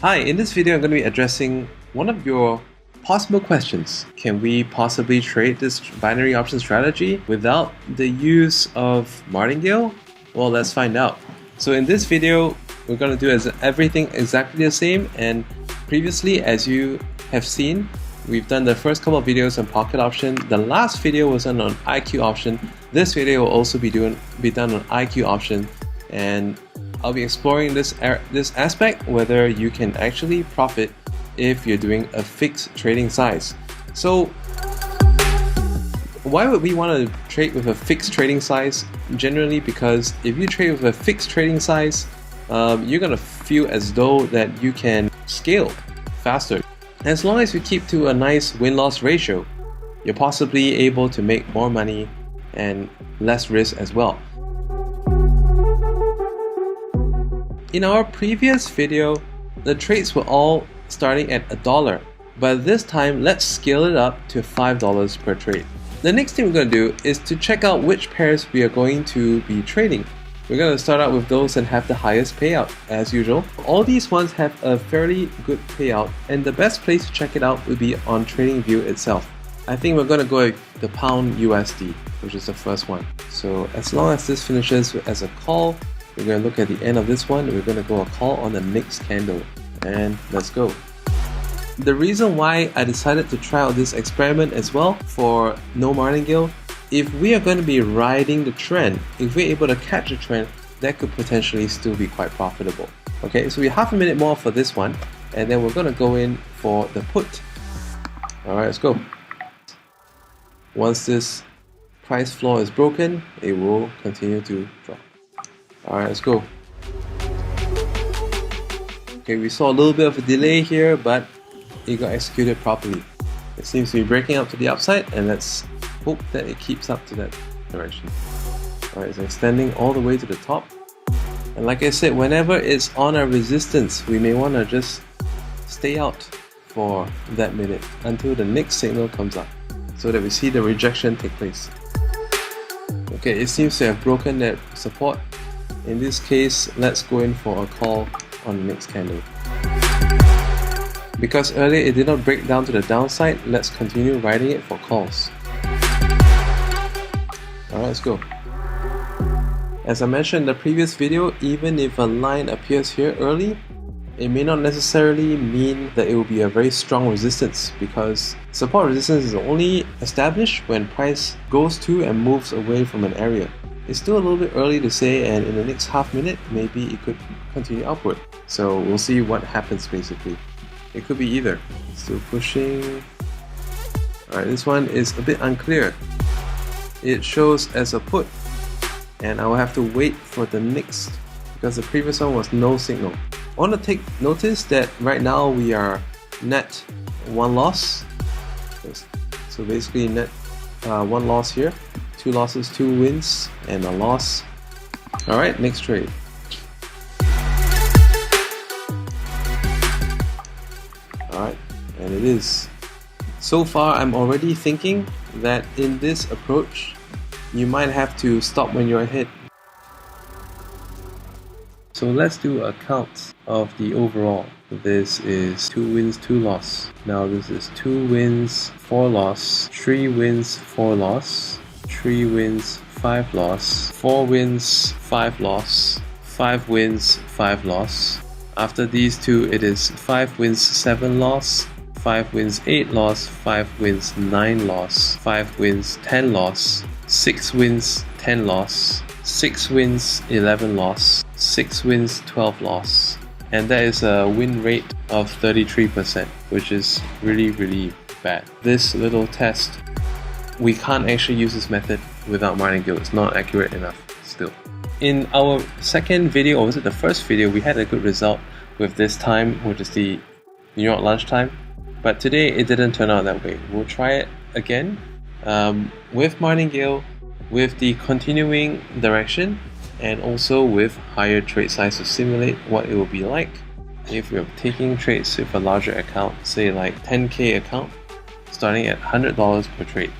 Hi, in this video I'm going to be addressing one of your possible questions. Can we possibly trade this binary option strategy without the use of Martingale? Well, let's find out. So in this video, we're going to do everything exactly the same, and previously, as you have seen, we've done the first couple of videos on pocket option. The last video was on IQ option. This video will also be done on IQ option, and I'll be exploring this aspect, whether you can actually profit if you're doing a fixed trading size. So why would we want to trade with a fixed trading size? Generally because if you trade with a fixed trading size, you're going to feel as though that you can scale faster. As long as you keep to a nice win-loss ratio, you're possibly able to make more money and less risk as well. In our previous video, the trades were all starting at $1, but this time let's scale it up to $5 per trade. The next thing we're going to do is to check out which pairs we are going to be trading. We're going to start out with those that have the highest payout as usual. All these ones have a fairly good payout, and the best place to check it out would be on TradingView itself. I think we're going to go with the pound USD, which is the first one. So as long as this finishes as a call, we're going to look at the end of this one. We're going to go a call on the next candle, and let's go. The reason why I decided to try out this experiment as well for no martingale, if we are going to be riding the trend, if we're able to catch the trend, that could potentially still be quite profitable. Okay, so we have half a minute more for this one, and then we're going to go in for the put. Alright, let's go. Once this price floor is broken, it will continue to drop. Alright, let's go. Okay, we saw a little bit of a delay here, but it got executed properly. It seems to be breaking up to the upside, and let's hope that it keeps up to that direction. Alright, it's extending all the way to the top. And like I said, whenever it's on a resistance, we may want to just stay out for that minute until the next signal comes up, so that we see the rejection take place. Okay, it seems to have broken that support. In this case, let's go in for a call on the next candle. Because earlier it did not break down to the downside, let's continue riding it for calls. Alright, let's go. As I mentioned in the previous video, even if a line appears here early, it may not necessarily mean that it will be a very strong resistance, because support resistance is only established when price goes to and moves away from an area. It's still a little bit early to say, and in the next half minute, maybe it could continue upward. So we'll see what happens basically. It could be either. Still pushing. Alright, this one is a bit unclear. It shows as a put, and I will have to wait for the next, because the previous one was no signal. I want to take notice that right now we are net one loss. So basically net one loss here. 2 losses, 2 wins, and a loss. Alright, next trade. Alright, and it is. So far, I'm already thinking that in this approach, you might have to stop when you're ahead. So let's do a count of the overall. This is 2 wins, 2 loss. Now this is 2 wins, 4 loss, 3 wins, 4 loss, 3 wins, 5 loss, 4 wins, 5 loss, 5 wins, 5 loss. After these two, it is 5 wins, 7 loss, 5 wins, 8 loss, 5 wins, 9 loss, 5 wins, 10 loss, 6 wins, 10 loss, 6 wins, 11 loss, 6 wins, 12 loss. And that is a win rate of 33%, which is really bad. This little test, we can't actually use this method without martingale. It's not accurate enough still. In our second video, or was it the first video, we had a good result with this time, which is the New York lunchtime. But today it didn't turn out that way. We'll try it again with martingale, with the continuing direction, and also with higher trade size to simulate what it will be like if you're taking trades with a larger account, say like 10K account, starting at $100 per trade.